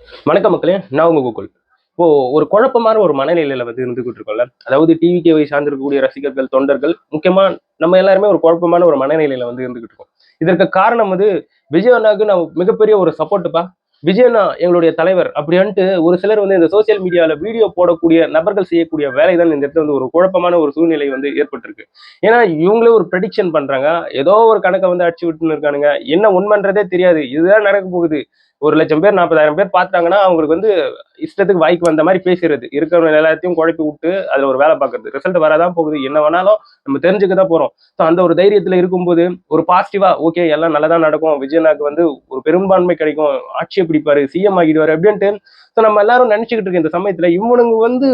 வணக்கம் மக்களே, நான் உங்க கோகுல். இப்போ ஒரு குழப்பமான ஒரு மனநிலையில இருந்துகிட்டு இருக்கோம்ல. அதாவது டிவிகேவை சார்ந்திருக்கக்கூடிய ரசிகர்கள், தொண்டர்கள், முக்கியமா நம்ம எல்லாருமே ஒரு குழப்பமான ஒரு மனநிலையில இருந்துகிட்டு இருக்கோம். இதற்கு காரணம் விஜய் அண்ணாவுக்கு நான் மிகப்பெரிய ஒரு சப்போர்ட்டுப்பா. விஜய் அண்ணா எங்களுடைய தலைவர் அப்படின்ட்டு ஒரு சிலர் இந்த சோசியல் மீடியால வீடியோ போடக்கூடிய நபர்கள் செய்யக்கூடிய வேலை தான் இந்த இடத்துல ஒரு குழப்பமான ஒரு சூழ்நிலை ஏற்பட்டிருக்கு. ஏன்னா இவங்களே ஒரு ப்ரெடிக்ஷன் பண்றாங்க. ஏதோ ஒரு கணக்கை அடிச்சு விட்டுன்னு இருக்கானுங்க. என்ன உண்மைன்றதே தெரியாது. இதுதான் நடக்க போகுது. 1,00,000 பேர் 40,000 பேர் பார்த்தாங்கன்னா அவங்களுக்கு இஷ்டத்துக்கு வாய்க்கு வந்த மாதிரி பேசுறது, இருக்கிறவங்க எல்லாத்தையும் குழப்பி விட்டு அதுல ஒரு வேலை பார்க்கறது, ரிசல்ட் வரதான் போகுது, என்ன வேணாலும் நம்ம தெரிஞ்சுக்க தான் போறோம். ஸோ அந்த ஒரு தைரியத்துல இருக்கும்போது ஒரு பாசிட்டிவா ஓகே எல்லாம் நல்லதா நடக்கும், விஜயனாக்கு ஒரு பெரும்பான்மை கிடைக்கும், ஆட்சியை பிடிப்பாரு, சிஎம் ஆகிடுவாரு அப்படின்ட்டு ஸோ நம்ம எல்லாரும் நினைச்சுக்கிட்டு இருக்க இந்த சமயத்துல இவனுங்க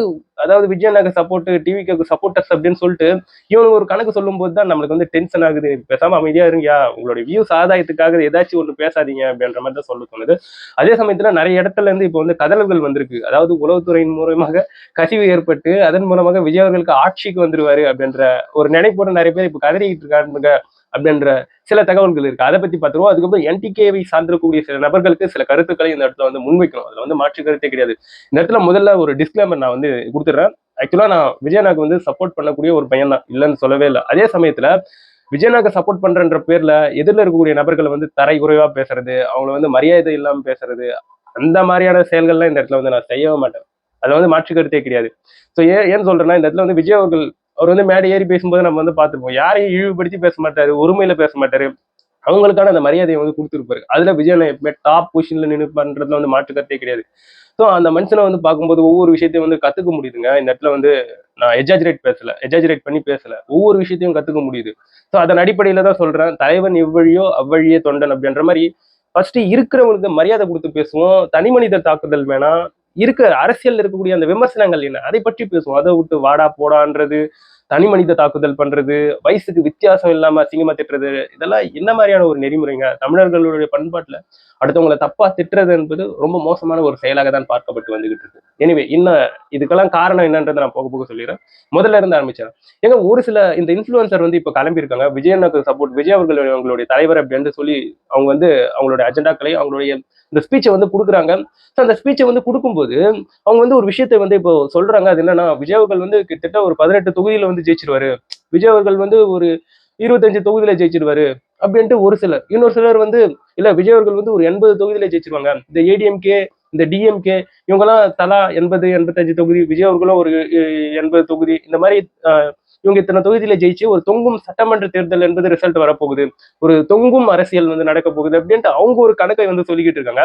அதாவது விஜயனாக்கு சப்போர்ட், டிவிக்கு சப்போர்ட்டர்ஸ் அப்படின்னு சொல்லிட்டு இவனுக்கு ஒரு கணக்கு சொல்லும் போது தான் நம்மளுக்கு டென்ஷன் ஆகுது. பேசாம அமைதியா இருங்கயா, உங்களுடைய வியூஸ் ஆதாயத்துக்காக ஏதாச்சும் ஒன்று பேசாதீங்க அப்படின்ற மாதிரி தான் சொல்ல தோணுது. அதே சமயத்துல நிறைய இடத்துல இப்போ கதறல்கள் வந்திருக்கு. அதாவது உளவுத்துறையின் மூலமாக கசிவு ஏற்பட்டு அதன் மூலமாக விஜய் அவர்களுக்கு ஆட்சிக்கு வந்துருவாரு அப்படின்ற ஒரு நினைப்போட நிறைய பேர் இப்ப கதறிக்கிட்டு இருக்காங்க அப்படின்ற சில தகவல்கள் இருக்கு. அதை பத்தி பார்த்துருவோம். அதுக்கப்புறம் என்டிகேவை சார்ந்திருக்கக்கூடிய சில நபர்களுக்கு சில கருத்துக்களை இந்த இடத்துல முன்வைக்கணும். அதுல மாற்று கருத்தே கிடையாது. இந்த இடத்துல முதல்ல ஒரு டிஸ்கிளைமர் நான் கொடுத்துடுறேன். ஆக்சுவலா நான் விஜயனாக்கு சப்போர்ட் பண்ணக்கூடிய ஒரு பையன் தான், இல்லைன்னு சொல்லவே இல்லை. அதே சமயத்துல விஜயனாக்கு சப்போர்ட் பண்றன்ற பேர்ல எதிரில் இருக்கக்கூடிய நபர்களை தரை குறைவா பேசுறது, அவங்கள மரியாதை இல்லாம பேசுறது, அந்த மாதிரியான செயல்கள்லாம் இந்த இடத்துல நான் செய்யவே மாட்டேன். அதுல மாற்று கருத்தே கிடையாது. ஸோ ஏன்னு சொல்றேன்னா, இந்த இடத்துல விஜய் அவர்கள் அவர் மேடை ஏறி பேசும்போது நம்ம பார்த்துருப்போம். யாரையும் இழிவுபடுத்தி பேச மாட்டாரு, ஒருமையில பேச மாட்டாரு, அவங்களுக்கான அந்த மரியாதையை கொடுத்துருப்பாரு. அதுல விஜய் எப்பவுமே டாப் பொசிஷன்ல நின்று பண்றதுல மாற்று கருத்தே கிடையாது. ஸோ அந்த மனுஷனை பார்க்கும்போது ஒவ்வொரு விஷயத்தையும் கத்துக்க முடியுதுங்க. இந்த இடத்துல நான் எஜாஜரேட் பண்ணி பேசல, ஒவ்வொரு விஷயத்தையும் கத்துக்க முடியுது. ஸோ அதன் அடிப்படையில தான் சொல்றேன், தலைவன் இவ்வழியோ அவ்வழியே தொண்டன் அப்படின்ற மாதிரி ஃபர்ஸ்ட் இருக்கிறவங்களுக்கு மரியாதை கொடுத்து பேசுவோம். தனி மனித தாக்குதல் வேணாம். அரசியல் இருக்கக்கூடிய அந்த விமர்சனங்கள் என்ன அதை பற்றி பேசுவோம். அதை விட்டு வாடா போடான்றது, தனி மனித தாக்குதல் பண்றது, வயசுக்கு வித்தியாசம் இல்லாம அசிங்கமா திட்டுறது, இதெல்லாம் என்ன மாதிரியான ஒரு நெறிமுறைங்க? தமிழர்களுடைய பண்பாட்டுல அடுத்தவங்களை தப்பா திட்டுறது என்பது ரொம்ப மோசமான ஒரு செயலாக தான் பார்க்கப்பட்டு வந்துகிட்டு இருக்கு. எனிவே இன்னும் இதுக்கெல்லாம் காரணம் என்னன்றதை நான் போக போக சொல்லிடுறேன். முதல்ல இருந்து ஆரம்பிச்சேன். ஏங்க ஒரு சில இந்த இன்ஃபுளுசர் இப்ப கிளம்பி இருக்காங்க, விஜயனுக்கு சப்போர்ட், விஜய் அவர்கள் அவங்களுடைய தலைவர் அப்படின்னு சொல்லி அவங்க அவங்களுடைய அஜெண்டாக்களை, அவங்களுடைய இந்த ஸ்பீச்சை கொடுக்குறாங்க. ஸோ அந்த ஸ்பீச்சை கொடுக்கும்போது அவங்க ஒரு விஷயத்தை இப்போ சொல்றாங்க. அது என்னன்னா, விஜய் அவர்கள் கிட்டத்தட்ட ஒரு 18 தொகுதியில ஜெயிச்சிருவாரு, விஜய் அவர்கள் ஒரு 25 தொகுதியில ஜெயிச்சிருவாரு அப்படின்ட்டு ஒரு சிலர். இன்னொரு சிலர் இல்ல விஜய் அவர்கள் ஒரு 80 தொகுதியில ஜெயிச்சிருவாங்க. இந்த ஏடிஎம்கே, இந்த டிஎம்கே இவங்கெல்லாம் தலா 80-85 தொகுதி, விஜய் அவர்களும் ஒரு 80 தொகுதி, இந்த மாதிரி இவங்க இத்தனை தொகுதியில ஜெயிச்சு ஒரு தொங்கும் சட்டமன்ற தேர்தல் என்பது ரிசல்ட் வரப்போகுது, ஒரு தொங்கும் அரசியல் நடக்க போகுது அப்படின்ட்டு அவங்க ஒரு கணக்கை சொல்லிக்கிட்டு இருக்காங்க.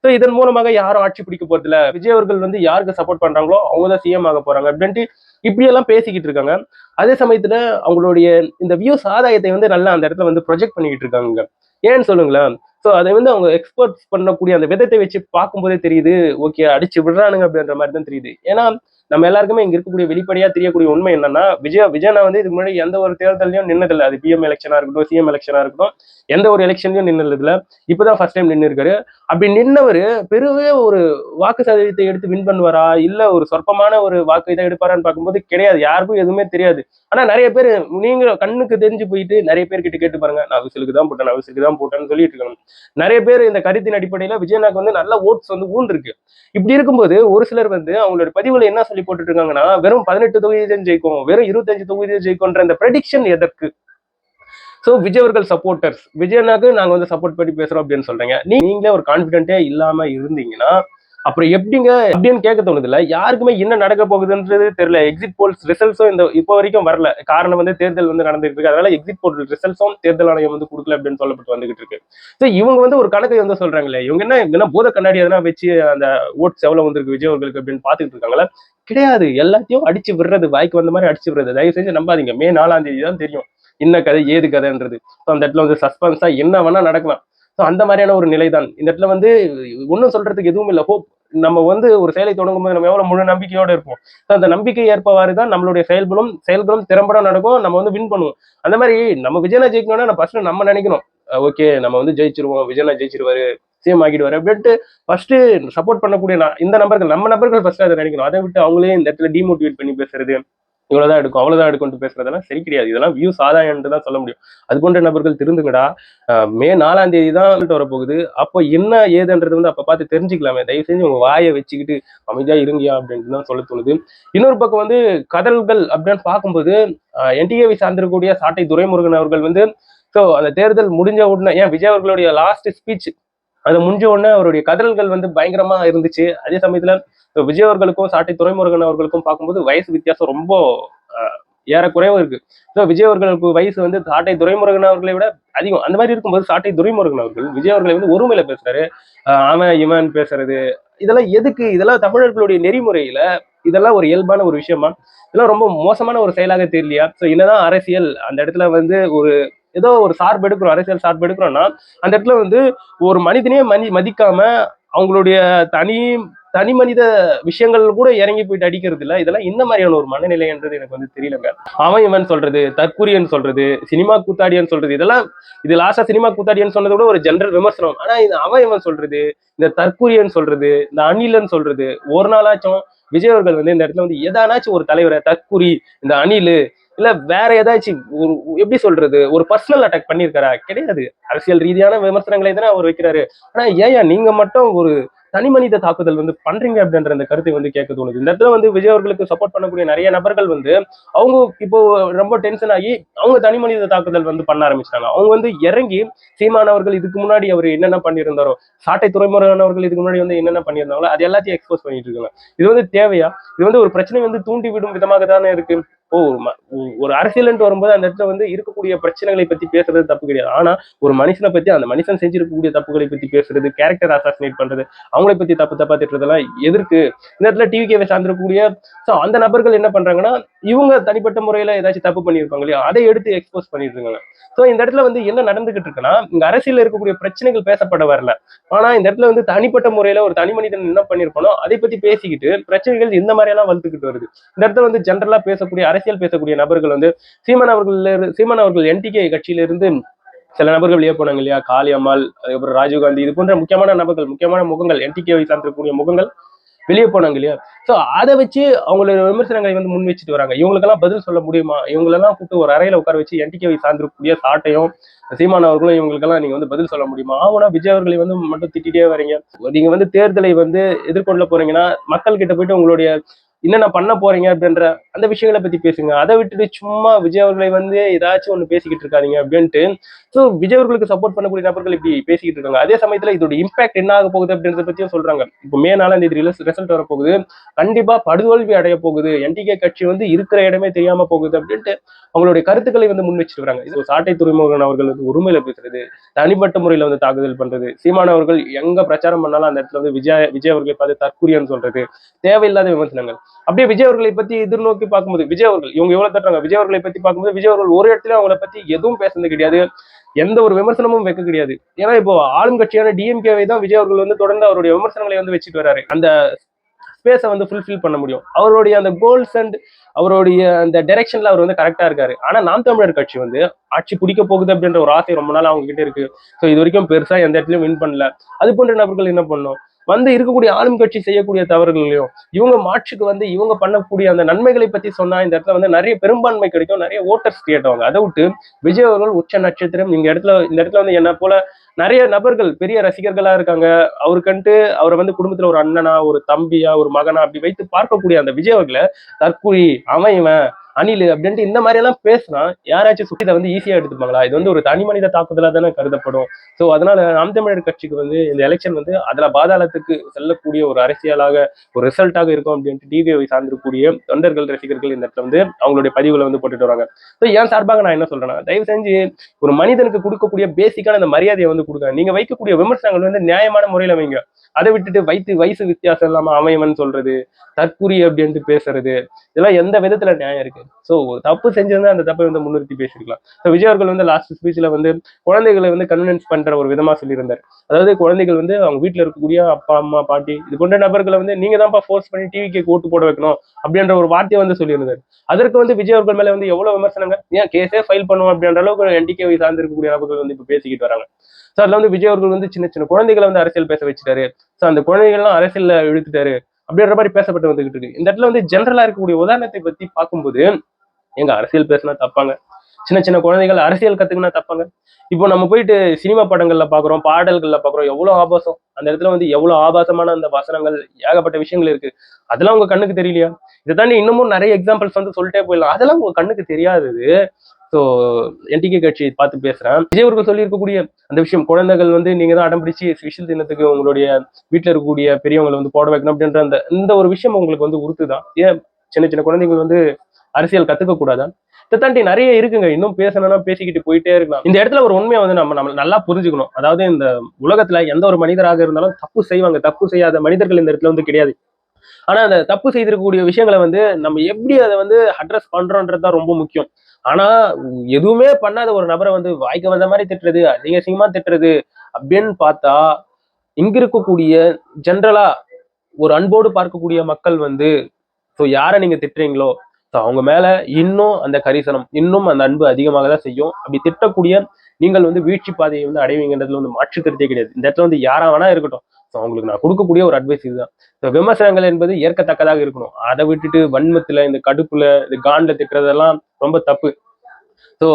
ஸோ இதன் மூலமாக யாரும் ஆட்சி பிடிக்க போறது இல்ல, விஜய் அவர்கள் யாருக்கு சப்போர்ட் பண்றாங்களோ அவங்கதான் சிஎம் ஆக போறாங்க அப்படின்ட்டு இப்படியெல்லாம் பேசிக்கிட்டு இருக்காங்க. அதே சமயத்துல அவங்களுடைய இந்த வியூஸ் ஆதாயத்தை நல்லா அந்த இடத்துல ப்ரொஜெக்ட் பண்ணிக்கிட்டு இருக்காங்க. ஏன்னு சொல்லுங்களேன். ஸோ அதை அவங்க எக்ஸ்போர்ட் பண்ணக்கூடிய அந்த விதத்தை வச்சு பார்க்கும்போதே தெரியுது, ஓகே அடிச்சு விடுறானுங்க அப்படின்ற மாதிரி தான் தெரியுது. ஏன்னா நம்ம எல்லாருக்குமே இங்க இருக்கக்கூடிய வெளிப்படையா தெரியக்கூடிய உண்மை என்னன்னா, விஜயனா இதுக்கு முன்னாடி எந்த ஒரு தேர்தலையும் நின்னதில்லை. அது பிஎம் எலெக்ஷனா இருக்கட்டும், சிஎம் எலெக்ஷனா இருக்கட்டும், எந்த ஒரு எலெக்ஷன்லயும் நின்னதில்லை. இப்பதான் ஃபர்ஸ்ட் டைம் நின்று இருக்காரு. அப்படி நின்னவர் பெருவே ஒரு வாக்கு சதவீதத்தை எடுத்து வின் பண்ணுவாரா, இல்ல ஒரு சொற்பமான ஒரு வாக்கு இதை எடுப்பாரான்னு பார்க்கும்போது கிடையாது. யாருக்கும் எதுவுமே தெரியாது. ஆனா நிறைய பேர் நீங்க கண்ணுக்கு தெரிஞ்சு போயிட்டு நிறைய பேர் கிட்ட கேட்டு பாருங்க, நான் விசிலுக்கு தான் போட்டேன், நான் விசிலுக்கு தான் போட்டேன்னு சொல்லிட்டு இருக்காங்க. நிறைய பேர் இந்த கருத்தின் அடிப்படையில விஜயனாக்கு நல்ல ஓட்ஸ் ஊன் இருக்கு. இப்படி இருக்கும்போது ஒரு சிலர் அவங்களோட பதிவுல என்ன சொல்லி போட்டுட்டு இருக்காங்கன்னா, வெறும் 18 தொகுதியும் ஜெயிக்கும், வெறும் 25 தொகுதியும் ஜெயிக்கும்ன்ற அந்த ப்ரெடிக்ஷன் எதற்கு? சோ விஜய் அவர்கள் சப்போர்ட்டர்ஸ், விஜயனாக்கு நாங்க சப்போர்ட் பண்ணி பேசுறோம் அப்படின்னு சொல்றீங்க. நீங்களே ஒரு கான்பிடென்டே இல்லாம இருந்தீங்கன்னா அப்புறம் எப்படிங்க அப்படின்னு கேட்க தோணுது இல்ல. யாருக்குமே என்ன நடக்க போகுதுன்றது தெரியல. எக்ஸிட் போல்ஸ் ரிசல்ட்ஸும் இந்த இப்போ வரைக்கும் வரல. காரணம் தேர்தல் நடந்துட்டு இருக்கு. அதனால எக்ஸிட் போல் ரிசல்ட்ஸும் தேர்தல் ஆணையம் கொடுக்கல அப்படின்னு சொல்லப்பட்டு வந்துகிட்டு இருக்கு. ஸோ இவங்க ஒரு கணக்கை சொல்றாங்களே, இவங்க என்ன பூத கண்ணாடி எதனா வச்சு அந்த ஓட்ஸ் எவ்வளவு வந்திருக்கு விஜய் அவர்களுக்கு அப்படின்னு பாத்துக்கிட்டு இருக்காங்களா? கிடையாது. எல்லாத்தையும் அடிச்சு விடுறது, வாய்க்கு வந்த மாதிரி அடிச்சு விடுறது. தயவு செஞ்சு நம்பாதீங்க. மே 4ஆம் தேதி தான் தெரியும் என்ன கதை ஏது கதைன்றது. அந்த இடத்துல சஸ்பென்ஸா என்ன வேணா நடக்கலாம். ஸோ அந்த மாதிரியான ஒரு நிலைதான் இந்த இடத்துல ஒன்றும் சொல்றதுக்கு எதுவும் இல்லை. ஹோப் நம்ம ஒரு செயலை தொடங்கும் போது நம்ம எவ்வளவு முழு நம்பிக்கையோட இருப்போம். அந்த நம்பிக்கை ஏற்பவாறு தான் நம்மளுடைய செயல்களும் திறம்பட நடக்கும். நம்ம வின் பண்ணுவோம். அந்த மாதிரி நம்ம விஜயனா ஜெயிக்கணும்னா நான் ஃபர்ஸ்ட் நம்ம நினைக்கணும், ஓகே நம்ம ஜெயிச்சிருவோம், விஜயனா ஜெயிச்சிருவாரு, சிஎம் ஆகிடுவாரு அப்படின்ட்டு ஃபர்ஸ்ட் சப்போர்ட் பண்ணக்கூடிய இந்த நபர்கள், நம்ம நபர்கள் ஃபர்ஸ்ட் அதை நினைக்கணும். அதை விட்டு அவங்களே இந்த இடத்துல டிமோட்டிவேட் பண்ணி பேசுறது, இவ்வளவுதான் எடுக்கும் அவ்வளவுதான் எடுக்கும்னு பேசுறதெல்லாம் சரி கிடையாது. இதெல்லாம் வியூஸ் ஆதாயம் தான் சொல்ல முடியும். அது போன்ற நபர்கள் திருந்துங்கடா. மே 4ஆம் தேதி தான் வரப்போகுது. அப்போ என்ன ஏதுன்றது வந்து அப்ப பார்த்து தெரிஞ்சுக்கலாமே. தயவு செஞ்சு உங்க வாயை வச்சுக்கிட்டு அமைதியா இருங்கயா அப்படின்னு தான் சொல்ல தோணுது. இன்னொரு பக்கம் வந்து கதல்கள் அப்படின்னு பார்க்கும்போது என்டிஏவை சார்ந்திருக்கக்கூடிய சாட்டை துரைமுருகன் அவர்கள் வந்து ஸோ அந்த தேர்தல் முடிஞ்ச உடனே ஏன் விஜய் அவர்களுடைய லாஸ்ட் ஸ்பீச் அது முடிஞ்ச உடனே அவருடைய கதல்கள் வந்து பயங்கரமா இருந்துச்சு. அதே சமயத்துல விஜய் அவர்களுக்கும் சாட்டை துரைமுருகன் அவர்களுக்கும் பார்க்கும்போது வயசு வித்தியாசம் ரொம்ப ஏறக்குறைவா இருக்கு. ஸோ விஜய் அவர்களுக்கு வயசு வந்து சாட்டை துரைமுருகன் அவர்களை விட அதிகம். அந்த மாதிரி இருக்கும்போது சாட்டை துரைமுருகன் அவர்கள் விஜய் அவர்களை வந்து ஒருமையில பேசுறாரு. அவன் இவன் பேசுறது இதெல்லாம் எதுக்கு? இதெல்லாம் தமிழர்களுடைய நெறிமுறையில இதெல்லாம் ஒரு இயல்பான ஒரு விஷயமா? இதெல்லாம் ரொம்ப மோசமான ஒரு செயலாக தெரியலையா? ஸோ என்னதான் அரசியல் அந்த இடத்துல வந்து ஒரு ஏதோ ஒரு சார்பு எடுக்கிறோம், அரசியல் சார்பு எடுக்கிறோம்னா அந்த இடத்துல வந்து ஒரு மனிதனையே மதிக்காம அவங்களுடைய தனி மனித விஷயங்கள் கூட இறங்கி போயிட்டு அடிக்கிறது இல்ல. இதெல்லாம் இந்த மாதிரியான ஒரு மனநிலைன்றது எனக்கு வந்து தெரியலங்க. அவன் இவன் சொல்றது, தற்குறியன் சொல்றது, சினிமா கூத்தாடியன் சொல்றது, இதெல்லாம் இது லாஸ்டா சினிமா கூத்தாடியன் சொன்னதை விட ஒரு ஜெனரல் விமர்சனம். ஆனா இது அவன் இவன் சொல்றது, இந்த தற்குறியன் சொல்றது, இந்த அணிலன் சொல்றது, ஒரு நாளாச்சும் விஜய் அவர்கள் வந்து இந்த இடத்துல வந்து எதானாச்சும் ஒரு தலைவரை தற்குறி, இந்த அணிலு இல்ல வேற ஏதாச்சும் ஒரு எப்படி சொல்றது ஒரு பர்சனல் அட்டாக் பண்ணியிருக்காரா? கிடையாது. அரசியல் ரீதியான விமர்சனங்களை தானே அவர் வைக்கிறாரு. ஆனா ஏன் நீங்க மட்டும் ஒரு தனி மனித தாக்குதல் வந்து பண்றீங்க அப்படின்ற அந்த கருத்தை வந்து கேட்க தோணுது. இந்த இடத்துல வந்து விஜய் அவர்களுக்கு சப்போர்ட் பண்ணக்கூடிய நிறைய நபர்கள் வந்து அவங்க இப்போ ரொம்ப டென்ஷன் ஆகி அவங்க தனி மனித தாக்குதல் வந்து பண்ண ஆரம்பிச்சிட்டாங்க. அவங்க வந்து இறங்கி சீமானவர்கள் இதுக்கு முன்னாடி அவர் என்னென்ன பண்ணியிருந்தாரோ, சாட்டை துறைமுருகன் அவர்கள் இதுக்கு முன்னாடி வந்து என்னென்ன பண்ணியிருந்தாங்களோ அது எல்லாத்தையும் எக்ஸ்போஸ் பண்ணிட்டு இருக்காங்க. இது வந்து தேவையா? இது வந்து ஒரு பிரச்சனை வந்து தூண்டி விடும் விதமாக தானே இருக்கு. ஓ ஒரு அரசியல் வரும்போது அந்த இடத்துல வந்து இருக்கக்கூடிய பிரச்சனைகளை பத்தி பேசுறது தப்பு கிடையாது. ஆனா ஒரு மனுஷனை பத்தி அந்த மனுஷன் செஞ்சிருக்கக்கூடிய தப்புகளை பத்தி பேசுறது, கேரக்டர் அசாசினேட் பண்றது, அவங்களை பத்தி தப்பா திட்டுறதெல்லாம் எதிர்க்கு இந்த இடத்துல டிவிகேவை சார்ந்திருக்கக்கூடிய அந்த நபர்கள் என்ன பண்றாங்கன்னா இவங்க தனிப்பட்ட முறையில ஏதாச்சும் தப்பு பண்ணியிருப்பாங்க இல்லையா, அதை எடுத்து எக்ஸ்போஸ் பண்ணிட்டு இருக்காங்க. சோ இந்த இடத்துல வந்து என்ன நடந்துகிட்டு இருக்குன்னா இங்க அரசியல் இருக்கக்கூடிய பிரச்சனைகள் பேசப்பட வரல. ஆனா இந்த இடத்துல வந்து தனிப்பட்ட முறையில ஒரு தனி மனிதன் என்ன பண்ணிருப்பானோ அதை பத்தி பேசிக்கிட்டு பிரச்சனைகள் இந்த மாதிரி எல்லாம் வளர்த்துக்கிட்டு வருது. இந்த இடத்துல வந்து ஜென்ரலா பேசக்கூடிய அரசியல் பேசக்கூடிய நபர்கள் வந்து சீமான் அவர்கள் என்டிகே கட்சியில இருந்து சில நபர்கள் வெளியே போனாங்க இல்லையா, காளியம்மாள், அதுக்கப்புறம் ராஜீவ்காந்தி, இது போன்ற முக்கியமான நபர்கள், முக்கியமான முகங்கள், என்டிகேவை சார்ந்திருக்கக்கூடிய முகங்கள் வெளியே போனாங்க இல்லையா. சோ அதை வச்சு அவங்களோட விமர்சனங்களை வந்து முன் வச்சுட்டு வராங்க. இவங்களுக்கெல்லாம் பதில் சொல்ல முடியுமா? இவங்களெல்லாம் கூப்பிட்டு ஒரு அறையில உட்கார வச்சு என்டிகேவை சார்ந்திருக்கக்கூடிய சாட்டையும் சீமான் அவர்களும் இவங்களுக்கெல்லாம் நீங்க வந்து பதில் சொல்ல முடியுமா? ஆனா விஜய் அவர்களை வந்து மட்டும் திட்டிட்டே வரீங்க. நீங்க வந்து தேர்தலை வந்து எதிர்கொள்ள போறீங்கன்னா மக்கள் கிட்ட போயிட்டு உங்களுடைய என்னென்ன பண்ண போறீங்க அப்படின்ற அந்த விஷயங்களை பத்தி பேசுங்க. அதை விட்டுட்டு சும்மா விஜய் அவர்களை வந்து ஏதாச்சும் ஒண்ணு பேசிக்கிட்டு இருக்காதீங்க அப்படின்ட்டு. ஸோ விஜய் அவர்களுக்கு சப்போர்ட் பண்ணக்கூடிய நபர்கள் இப்படி பேசிக்கிட்டு இருக்காங்க. அதே சமயத்துல இதோட இம்பாக்ட் என்ன ஆக போகுது அப்படின்றத பத்தியும் சொல்றாங்க. இப்போ மே 4ஆம் தேதி ரிசல்ட் வரப்போகுது, கண்டிப்பா படுதோல்வி அடைய போகுது, என்டிகே கட்சி வந்து இருக்கிற இடமே தெரியாம போகுது அப்படின்ட்டு அவங்களுடைய கருத்துக்களை வந்து முன் வச்சுட்டு வராங்க. இது சாட்டை துறைமுருகன் அவர்கள் வந்து உரிமையில பேசுறது, தனிப்பட்ட முறையில வந்து தாக்குதல் பண்றது, சீமான் அவர்கள் எங்க பிரச்சாரம் பண்ணாலும் அந்த இடத்துல வந்து விஜய் அவர்களை பார்த்து தற்கூரியன்னு சொல்றது, தேவையில்லாத விமர்சனங்கள். அப்படியே விஜய் அவர்களை பத்தி எதிர்நோக்கி பார்க்கும்போது விஜய் அவர்கள் இவங்க எவ்வளவு தட்டுறாங்க, விஜய் அவர்களை பத்தி பார்க்கும்போது விஜய் அவர்கள் ஒரு இடத்துல அவங்களை பத்தி எதுவும் பேசுறது கிடையாது, எந்த ஒரு விமர்சனமும் வைக்க கிடையாது. ஏன்னா இப்போ ஆளும் கட்சியான டிஎம்கேவை தான் விஜய் அவர்கள் வந்து தொடர்ந்து அவருடைய விமர்சனங்களை வந்து வச்சுட்டு வராரு. அந்த ஸ்பேஸை வந்து ஃபுல்ஃபில் பண்ண முடியும். அவருடைய அந்த கோல்ஸ் அண்ட் அவருடைய அந்த டைரக்ஷன்ல அவர் வந்து கரெக்டா இருக்காரு. ஆனா நாம் தமிழர் கட்சி வந்து ஆட்சி பிடிக்க போகுது அப்படின்ற ஒரு ஆசை ரொம்ப நாள் அவங்க கிட்ட இருக்கு. ஸோ இது வரைக்கும் பெருசா எந்த இடத்துலயும் வின் பண்ணல. அது போன்ற நபர்கள் என்ன பண்ணும், வந்து இருக்கக்கூடிய ஆளும் கட்சி செய்யக்கூடிய தவறுகளையும் இவங்க மாட்சிக்கு வந்து இவங்க பண்ணக்கூடிய அந்த நன்மைகளை பத்தி சொன்னா இந்த இடத்துல வந்து நிறைய பெரும்பான்மை கிடைக்கும், நிறைய ஓட்டர்ஸ் கிரியேட் ஆவாங்க. அதை விட்டு விஜய் அவர்கள் உச்ச நட்சத்திரம் இந்த இடத்துல வந்து என்ன போல நிறைய நபர்கள் பெரிய ரசிகர்களா இருக்காங்க. அவருக்கன்ட்டு அவரை வந்து குடும்பத்துல ஒரு அண்ணனா, ஒரு தம்பியா, ஒரு மகனா அப்படி வைத்து பார்க்கக்கூடிய அந்த விஜய் அவர்களை தற்குறி, அவன் இவன் அணிலு அப்படின்ட்டு இந்த மாதிரி எல்லாம் பேசினா யாராச்சும் சுத்தி இதை வந்து ஈஸியா எடுத்துப்பாங்களா? இது வந்து ஒரு தனி மனித தாக்குதலா தானே கருதப்படும். சோ அதனால நாம் தமிழர் கட்சிக்கு வந்து இந்த எலெக்ஷன் வந்து அதுல பாதாளத்துக்கு செல்லக்கூடிய ஒரு அரசியலாக ஒரு ரிசல்ட்டாக இருக்கும் அப்படின்ட்டு டிவியை சார்ந்திருக்கக்கூடிய தொண்டர்கள் ரசிகர்கள் இந்த இடத்துல வந்து அவங்களுடைய பதிவுகளை வந்து போட்டுட்டு வராங்க. ஸோ என் சார்பாக நான் என்ன சொல்றேன்னா, தயவு செஞ்சு ஒரு மனிதனுக்கு கொடுக்கக்கூடிய பேசிக்கான அந்த மரியாதையை வந்து கொடுங்க. நீங்க வைக்கக்கூடிய விமர்சனங்கள் வந்து நியாயமான முறையில வைங்க. அதை விட்டுட்டு வயசு வித்தியாசம் இல்லாம அமையவன் சொல்றது, தற்குறி அப்படின்ட்டு பேசுறது, இதெல்லாம் எந்த விதத்துல நியாயம் இருக்கு? சோ தப்பு செஞ்சிருந்தா அந்த தப்பை வந்து முன்னிறுத்தி பேசிருக்கலாம். விஜய் அவர்கள் வந்து லாஸ்ட் ஸ்பீச்ல வந்து குழந்தைகளை வந்து கன்வின்ஸ் பண்ற ஒரு விதமா சொல்லியிருந்தார். அதாவது குழந்தைகள் வந்து அவங்க வீட்டுல இருக்கக்கூடிய அப்பா அம்மா பாட்டி இது போன்ற நபர்களை வந்து நீங்க தான்ப்பா ஃபோர்ஸ் பண்ணி டிவிக்கு ஓட்டு போட வைக்கணும் அப்படின்ற ஒரு வார்த்தையை வந்து சொல்லியிருந்தார். அதற்கு வந்து விஜய் அவர்கள் மேல வந்து எவ்வளவு விமர்சனங்கள், ஏன் கேஸே ஃபைல் பண்ணுவோம் அப்படின்ற அளவுக்கு என்டிகேவை சார்ந்து இருக்கக்கூடிய நபர்கள் வந்து இப்ப பேசிக்கிட்டு வராங்க. சோ அதுல வந்து விஜய் அவர்கள் வந்து சின்ன சின்ன குழந்தைகளை வந்து அரசியல் பேச வச்சுட்டாரு. சோ அந்த குழந்தைகள்லாம் அரசியல்ல இழுத்துட்டாரு அப்படின்ற மாதிரி பேசப்பட்டு வந்துகிட்டு இருக்கு. இந்த இடத்துல வந்து ஜென்ரலா இருக்கக்கூடிய உதாரணத்தை பத்தி பார்க்கும்போது, எங்க அரசியல் பேசினா தப்பாங்க, சின்ன சின்ன குழந்தைகள் அரசியல் கத்துக்கினா தப்பாங்க. இப்போ நம்ம போயிட்டு சினிமா படங்கள்ல பாக்குறோம், பாடல்கள்ல பாக்குறோம், எவ்வளவு ஆபாசம். அந்த இடத்துல வந்து எவ்வளவு ஆபாசமான அந்த வசனங்கள், ஏகப்பட்ட விஷயங்கள் இருக்கு. அதெல்லாம் உங்க கண்ணுக்கு தெரியலையா? இதை தாண்டி இன்னமும் நிறைய எக்ஸாம்பிள்ஸ் வந்து சொல்லிட்டே போயிடலாம். அதெல்லாம் உங்க கண்ணுக்கு தெரியாதது. ஸோ என்டிகே கட்சி பார்த்து பேசுறேன். விஜய் அவர்கள் சொல்லி இருக்கக்கூடிய அந்த விஷயம், குழந்தைகள் வந்து நீங்க தான் அடம் பிடிச்சி விஷல் தினத்துக்கு உங்களுடைய வீட்டுல இருக்கக்கூடிய பெரியவங்களை வந்து போட வைக்கணும் அப்படின்ற அந்த இந்த ஒரு விஷயம் உங்களுக்கு வந்து உறுத்துதான்? ஏன் சின்ன சின்ன குழந்தைகள் வந்து அரசியல் கத்துக்க கூடாதா? இதை தாண்டி நிறைய இருக்குங்க, இன்னும் பேசணும்னா பேசிக்கிட்டு போயிட்டே இருக்கலாம். இந்த இடத்துல ஒரு உண்மையை வந்து நம்ம நல்லா புரிஞ்சுக்கணும். அதாவது இந்த உலகத்துல எந்த ஒரு மனிதராக இருந்தாலும் தப்பு செய்வாங்க, தப்பு செய்யாத மனிதர்கள் இந்த இடத்துல வந்து கிடையாது. ஆனா அந்த தப்பு செய்திருக்கக்கூடிய விஷயங்களை வந்து நம்ம எப்படி அதை வந்து அட்ரஸ் பண்றோன்றதுதான் ரொம்ப முக்கியம். ஆனா எதுவுமே பண்ணாத ஒரு நபரை வந்து வாய்க்கு வந்த மாதிரி திட்டுறது, அதிக அசிங்கமா திட்டுறது அப்படின்னு பார்த்தா, இங்க இருக்கக்கூடிய ஜென்ரலா ஒரு அன்போடு பார்க்கக்கூடிய மக்கள் வந்து, ஸோ யாரை நீங்க திட்டுறீங்களோ ஸோ அவங்க மேல இன்னும் அந்த கரிசனம், இன்னும் அந்த அன்பு அதிகமாக தான் செய்யும். அப்படி திட்டக்கூடிய நீங்கள் வந்து வீழ்ச்சி பாதையை வந்து அடைவீங்கன்றதுல வந்து மாற்று கருத்தே கிடையாது. இந்த இடத்துல வந்து யாரா வேணா இருக்கட்டும், ஸோ அவங்களுக்கு நான் கொடுக்கக்கூடிய ஒரு அட்வைஸ் இதுதான். ஸோ விமர்சனங்கள் என்பது ஏற்கத்தக்கதாக இருக்கணும். அதை விட்டுட்டு வன்மத்துல, இந்த கடுப்புல, இந்த காண்ட திட்டுறதெல்லாம் ரொம்ப தப்பு. ஸோ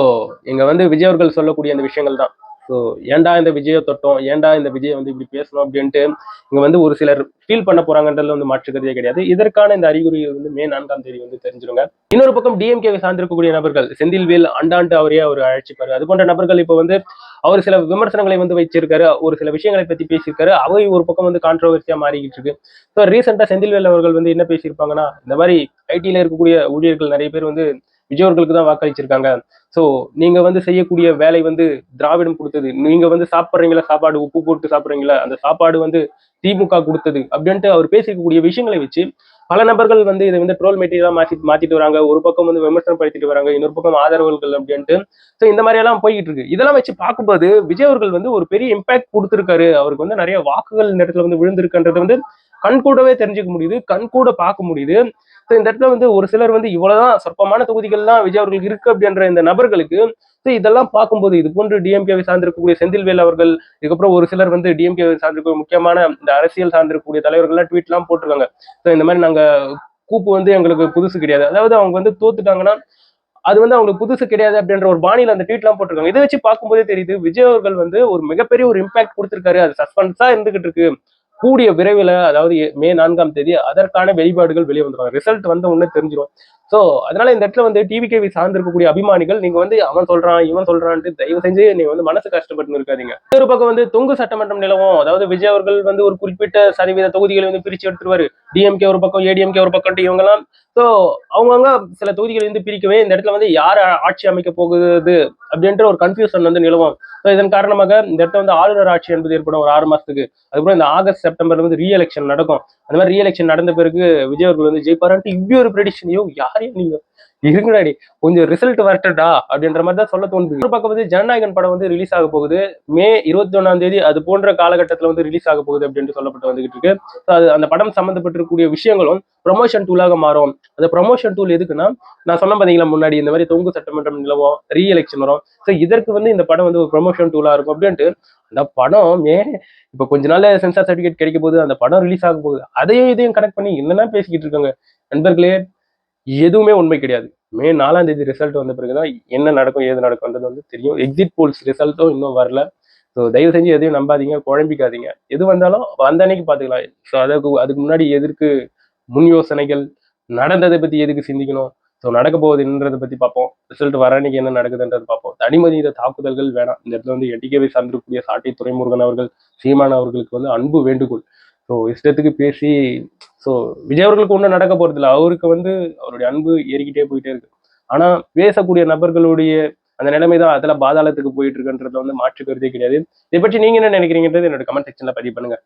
இங்க வந்து விஜய் அவர்கள் சொல்லக்கூடிய அந்த விஷயங்கள் தான். ஸோ ஏன்டா இந்த விஜயை தொட்டோம், ஏன்டா இந்த விஜயை வந்து இப்படி பேசணும் அப்படின்ட்டு இங்க வந்து ஒரு சிலர் ஃபீல் பண்ண போறாங்கன்றதுல வந்து மாற்றுக்கிறதே கிடையாது. இதற்கான இந்த அறிகுறிகள் வந்து மே 4ஆம் தேதி வந்து தெரிஞ்சிருங்க. இன்னொரு பக்கம் டிஎம்கேவை சார்ந்திருக்கக்கூடிய நபர்கள், செந்தில்வேல் அண்டான்ட்டு அவரே அவர் அழைச்சிப்பாரு. அது போன்ற நபர்கள் இப்போ வந்து அவர் சில விமர்சனங்களை வந்து வச்சிருக்காரு, ஒரு சில விஷயங்களை பத்தி பேசியிருக்காரு. அவை ஒரு பக்கம் வந்து கான்ட்ரவர்சியா மாறிக்கிட்டு இருக்கு. ஸோ ரீசெண்டா செந்தில்வேல் அவர்கள் வந்து என்ன பேசியிருப்பாங்கன்னா, இந்த மாதிரி ஐடியில இருக்கக்கூடிய ஊழியர்கள் நிறைய பேர் வந்து விஜய் அவர்களுக்கு தான் வாக்களிச்சிருக்காங்க. சோ நீங்க வந்து செய்யக்கூடிய வேலை வந்து திராவிடம் கொடுத்தது, நீங்க வந்து சாப்பிடுறீங்களா சாப்பாடு உப்பு போட்டு சாப்பிடுறீங்களா, அந்த சாப்பாடு வந்து திமுக கொடுத்தது அப்படின்ட்டு அவர் பேசிக்கக்கூடிய விஷயங்களை வச்சு பல நபர்கள் வந்து இதை வந்து ட்ரோல் மெட்டீரியலா மாத்திட்டு வராங்க. ஒரு பக்கம் வந்து விமர்சனம் படுத்திட்டு வராங்க, இன்னொரு பக்கம் ஆதரவுகள் அப்படின்ட்டு. ஸோ இந்த மாதிரி எல்லாம் போய்கிட்டு இருக்கு. இதெல்லாம் வச்சு பார்க்கும்போது விஜய் அவர்கள் வந்து ஒரு பெரிய இம்பாக்ட் கொடுத்திருக்காரு, அவருக்கு வந்து நிறைய வாக்குகள் இந்த இடத்துல வந்து விழுந்திருக்குன்றது வந்து கண்கூடவே தெரிஞ்சுக்க முடியுது, கண்கூட பார்க்க முடியுது. ஸோ இந்த இடத்துல வந்து ஒரு சிலர் வந்து இவ்வளவுதான் சொற்பமான தொகுதிகள்லாம் விஜய் அவர்களுக்கு இருக்கு அப்படின்ற இந்த நபர்களுக்கு இதெல்லாம் பார்க்கும்போது, இது போன்று டிஎம்கேவை சார்ந்திருக்கக்கூடிய செந்தில்வேல் அவர்கள், இதுக்கப்புறம் ஒரு சிலர் வந்து டிஎம்கேவை சார்ந்திருக்க முக்கியமான இந்த அரசியல் சார்ந்திருக்கக்கூடிய தலைவர்கள்லாம் ட்வீட் எல்லாம் போட்டிருக்காங்க. ஸோ இந்த மாதிரி நாங்க கூப்பு வந்து எங்களுக்கு புதுசு கிடையாது, அதாவது அவங்க வந்து தோத்துட்டாங்கன்னா அது வந்து அவங்களுக்கு புதுசு கிடையாது அப்படின்ற ஒரு பாணியில அந்த ட்வீட் எல்லாம் போட்டிருக்காங்க. இதை வச்சு பார்க்கும்போதே தெரியுது விஜய் அவர்கள் வந்து ஒரு மிகப்பெரிய ஒரு இம்பாக்ட் கொடுத்திருக்காரு. அது சஸ்பென்ஸா இருந்துகிட்டு இருக்கு. கூடிய விரைவில், அதாவது மே 4ஆம் தேதி அதற்கான வெளிப்பாடுகள் வெளியே வந்துடும். ரிசல்ட் வந்த உடனே தெரிஞ்சிடும். ஸோ அதனால இந்த இடத்துல வந்து டிவிகேவி சார்ந்திருக்கக்கூடிய அபிமானிகள், நீங்க வந்து அவன் சொல்றான் இவன் சொல்றான்ட்டு தயவு செஞ்சு நீங்க வந்து மனசு கஷ்டப்பட்டு இருக்காதீங்க. ஒரு பக்கம் வந்து தொங்கு சட்டமன்றம் நிலவும், அதாவது விஜய் அவர்கள் வந்து ஒரு குறிப்பிட்ட சதவீத தொகுதிகளை வந்து பிரிச்சு எடுத்துருவாரு. டிஎம்கே ஒரு பக்கம், ஏடிஎம்கே ஒரு பக்கம், இவங்க எல்லாம் ஸோ அவங்கவுங்க சில தொகுதிகளை வந்து பிரிக்கவே இந்த இடத்துல வந்து யார் ஆட்சி அமைக்க போகுது அப்படின்ற ஒரு கன்ஃபியூஷன் வந்து நிலவும். ஸோ இதன் காரணமாக இந்த இடத்துல வந்து ஆளுநர் ஆட்சி என்பது ஏற்படும் ஒரு 6 மாசத்துக்கு. அதுக்கப்புறம் இந்த ஆகஸ்ட் செப்டம்பர்ல வந்து ரீ எலெக்ஷன் நடக்கும். அந்த மாதிரி ரீ எலெக்ஷன் நடந்த பிறகு விஜய் அவர்கள் வந்து ஜெயிப்பாரான்ட்டு இப்படி ஒரு ப்ரெடிக்ஷன். யாரையும் நீங்க இருங்கடாடி கொஞ்சம் ரிசல்ட் வரட்டா அப்படின்ற மாதிரி தான் சொல்ல தோணுது. ஒரு பக்கம் வந்து ஜனநாயகன் படம் வந்து ரிலீஸ் ஆக போகுது மே 21ஆம் தேதி. அது போன்ற காலகட்டத்தில் வந்து ரிலீஸ் ஆக போகுது அப்படின்னு சொல்லப்பட்டு வந்துகிட்டு இருக்கு. அது அந்த படம் சம்பந்தப்பட்டிருக்கக்கூடிய விஷயங்களும் ப்ரொமோஷன் டூலாக மாறும். அந்த ப்ரொமோஷன் டூல் எதுக்குன்னா, நான் சொன்ன பாத்தீங்களா முன்னாடி, இந்த மாதிரி தொங்கு சட்டமன்றம் நிலவும், ரீ எலெக்ஷன் வரும். ஸோ இதற்கு வந்து இந்த படம் வந்து ஒரு ப்ரொமோஷன் டூலா இருக்கும் அப்படின்ட்டு அந்த படம் இப்ப கொஞ்ச நாள் சென்சார் சர்டிபிகேட் கிடைக்க போகுது, அந்த படம் ரிலீஸ் ஆக போகுது, அதையும் இதையும் கனெக்ட் பண்ணி என்னன்னா பேசிக்கிட்டு இருக்காங்க. நண்பர்களே, எதுவுமே உண்மை கிடையாது. மே 4ஆம் தேதி ரிசல்ட் வந்த பிறகுதான் என்ன நடக்கும் ஏது நடக்கும்ன்றது வந்து தெரியும். எக்ஸிட் போல்ஸ் ரிசல்ட்டும் இன்னும் வரல. ஸோ தயவு செஞ்சு எதையும் நம்பாதீங்க, குழம்பிக்காதீங்க. எது வந்தாலும் அந்த அன்னைக்கு பாத்துக்கலாம். ஸோ அதுக்கு முன்னாடி எதற்கு முன் யோசனைகள், நடந்ததை பத்தி எதுக்கு சிந்திக்கணும், ஸோ நடக்க போகுதுன்றதை பத்தி பார்ப்போம். ரிசல்ட் வர அன்னைக்கு என்ன நடக்குதுன்றது பார்ப்போம். தனிமனித தாக்குதல்கள் வேணாம். இந்த இடத்துல வந்து எட்டிக்கேவை சார்ந்திருக்கக்கூடிய சாட்டை துரைமுருகன் அவர்கள், சீமான் அவர்களுக்கு வந்து அன்பு வேண்டுகோள். ஸோ இஷ்டத்துக்கு பேசி ஸோ விஜய் அவர்களுக்கு ஒன்றும் நடக்க போறது இல்லை. அவருக்கு வந்து அவருடைய அன்பு ஏறிக்கிட்டே போயிட்டே இருக்கு. ஆனா பேசக்கூடிய நபர்களுடைய அந்த நிலைமை தான் அதுல பாதாளத்துக்கு போயிட்டு இருக்குன்றதுல வந்து மாற்று கருத்தே கிடையாது. இதை பற்றி நீங்க என்ன நினைக்கிறீங்கன்றது என்னோட கமெண்ட் செக்ஷன்ல பதிவு பண்ணுங்க.